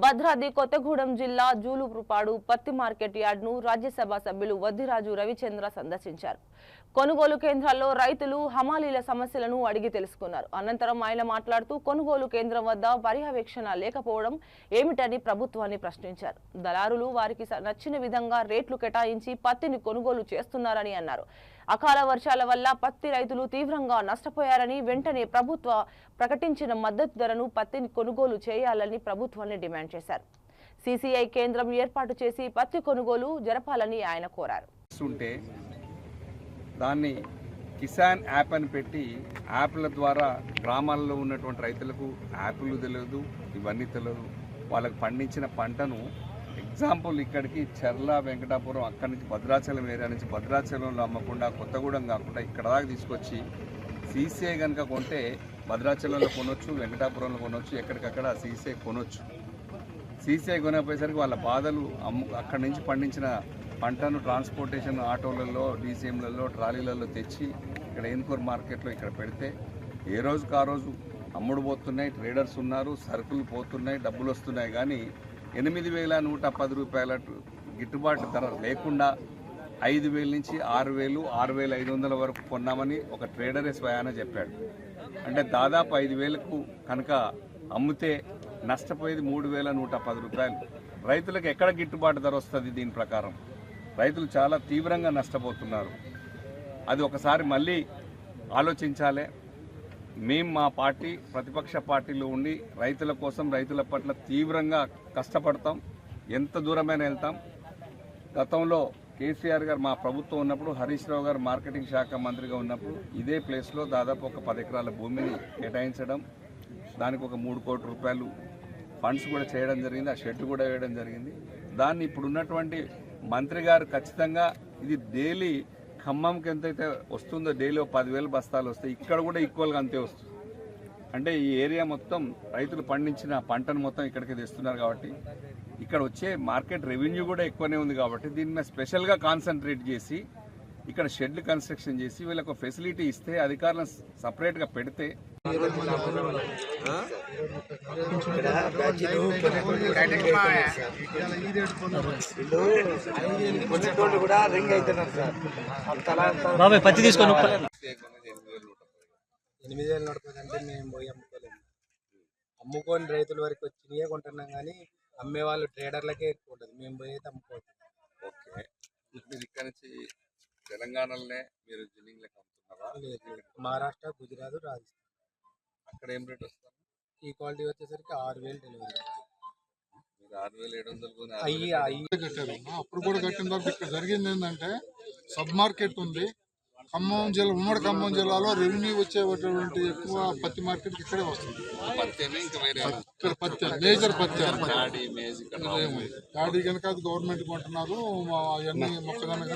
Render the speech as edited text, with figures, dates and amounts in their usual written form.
భద్రాద్రి కొత్తగూడెం జిల్లా జూలూరుపాడు పత్తి మార్కెట్ యార్డ్ను రాజ్యసభ సభ్యులు వద్దిరాజు రవిచంద్ర సందర్శించారు. కొనుగోలు కేంద్రాల్లో రైతులు హమాలీల సమస్యలను అడిగి తెలుసుకున్నారు. అనంతరం ఆయన మాట్లాడుతూ కొనుగోలు కేంద్రం వద్ద పర్యవేక్షణ లేకపోవడం ఏమిటని ప్రభుత్వాన్ని ప్రశ్నించారు. దళారులు వారికి నచ్చిన విధంగా రేట్లు కేటాయించి పత్తిని కొనుగోలు చేస్తున్నారని అన్నారు. అకాల వర్షాల వల్ల పత్తి రైతులు తీవ్రంగా నష్టపోయారని వెంటనే ప్రభుత్వ ప్రకటించిన మద్దతు ధరను పత్తిని కొనుగోలు చేయాలని ప్రభుత్వాన్ని డిమాండ్ చేశారు. సిసిఐ కేంద్రం ఏర్పాటు చేసి పత్తి కొనుగోలు జరపాలని ఆయన కోరారు. దాన్ని కిసాన్ యాప్ అని పెట్టి యాప్ల ద్వారా గ్రామాల్లో ఉన్నటువంటి రైతులకు యాప్లు తెలియదు, ఇవన్నీ తెలియదు. వాళ్ళకు పండించిన పంటను ఎగ్జాంపుల్ ఇక్కడికి చర్ల వెంకటాపురం అక్కడి నుంచి భద్రాచలం ఏరియా నుంచి భద్రాచలంలో అమ్మకుండా కొత్తగూడెం కాకుండా ఇక్కడ దాకా తీసుకొచ్చి సీసీఐ కనుక కొంటే భద్రాచలంలో కొనొచ్చు, వెంకటాపురంలో కొనొచ్చు, ఎక్కడికక్కడ సీసీఐ కొనొచ్చు. సీసీఐ కొనకపోయేసరికి వాళ్ళ బాధలు అక్కడి నుంచి పండించిన పంటను ట్రాన్స్పోర్టేషన్ ఆటోలలో, డీసీఎంలలో, ట్రాలీలలో తెచ్చి ఇక్కడ ఏన్కూర్ మార్కెట్లో ఇక్కడ పెడితే ఏ రోజుకు ఆ రోజు అమ్ముడు పోతున్నాయి, ట్రేడర్స్ ఉన్నారు, సరుకులు పోతున్నాయి, డబ్బులు వస్తున్నాయి. కానీ 8,110 రూపాయల గిట్టుబాటు ధర లేకుండా 5,000 నుంచి 6,000, 6,500 వరకు కొన్నామని ఒక ట్రేడరే స్వయాన చెప్పాడు. అంటే దాదాపు 5,000కు కనుక అమ్మితే నష్టపోయేది 3,110 రూపాయలు. రైతులకు ఎక్కడ గిట్టుబాటు ధర వస్తుంది? దీని ప్రకారం రైతులు చాలా తీవ్రంగా నష్టపోతున్నారు. అది ఒకసారి మళ్ళీ ఆలోచించాలి. మేము మా పార్టీ ప్రతిపక్ష పార్టీలో ఉండి రైతుల కోసం, రైతుల పట్ల తీవ్రంగా కష్టపడతాం, ఎంత దూరమైనా వెళ్తాం. గతంలో కేసీఆర్ గారు మా ప్రభుత్వం ఉన్నప్పుడు, హరీష్ రావు గారు మార్కెటింగ్ శాఖ మంత్రిగా ఉన్నప్పుడు ఇదే ప్లేస్లో దాదాపు ఒక 10 ఎకరాల భూమిని కేటాయించడం, దానికి ఒక 3 కోట్ల రూపాయలు ఫండ్స్ కూడా చేయడం జరిగింది. ఆ షెడ్ కూడా వేయడం జరిగింది. దాన్ని ఇప్పుడు ఉన్నటువంటి మంత్రి గారు ఖచ్చితంగా ఇది డైలీ ఖమ్మంకి ఎంతైతే వస్తుందో డైలీ 10,000 బస్తాలు వస్తాయి, ఇక్కడ కూడా ఈక్వల్గా అంతే వస్తుంది. అంటే ఈ ఏరియా మొత్తం రైతులు పండించిన పంటను మొత్తం ఇక్కడికి తెస్తున్నారు. కాబట్టి ఇక్కడ వచ్చే మార్కెట్ రెవెన్యూ కూడా ఎక్కువనే ఉంది. కాబట్టి దీని మీద స్పెషల్గా కాన్సన్ట్రేట్ చేసి ఇక్కడ షెడ్లు కన్స్ట్రక్షన్ చేసి వీళ్ళకు ఫెసిలిటీ ఇస్తే, అధికారులను సపరేట్గా పెడితే పత్తి తీసుకొని 8,000 నడుపుతుందంటే మేము పోయి అమ్ముకోలేము. అమ్ముకొని రైతుల వరకు వచ్చినాయే కొంటున్నాం, కానీ అమ్మే వాళ్ళు ట్రేడర్లకే ఎక్కువ ఉంటుంది. మేము పోయి అయితే అమ్ముకోవచ్చు. ఓకే, మీరు ఇక్కడ నుంచి తెలంగాణలోనే మీరు జిల్లింగ్ లెక్క అమ్ముతున్నారా? మహారాష్ట్ర, గుజరాత్, రాజస్థాన్. అక్కడ ఏం రేట్ వస్తారు? ఈ క్వాలిటీ వచ్చేసరికి 6,000 డెలివరీ. మీరు 6,700 కట్టారు. అప్పుడు కూడా కట్టిన తర్వాత ఇక్కడ జరిగింది ఏంటంటే సబ్ మార్కెట్ ఉంది. ఖమ్మం జిల్లా, ఉమ్మడి ఖమ్మం జిల్లాలో రెవెన్యూ వచ్చేటువంటి ఎక్కువ పత్తి మార్కెట్ ఇక్కడే వస్తుంది. ఇక్కడ పత్తి మేజర్ పత్తి ప్యాడీ కనుక అది గవర్నమెంట్ కొంటున్నారు. అవన్నీ మొక్కజొన్న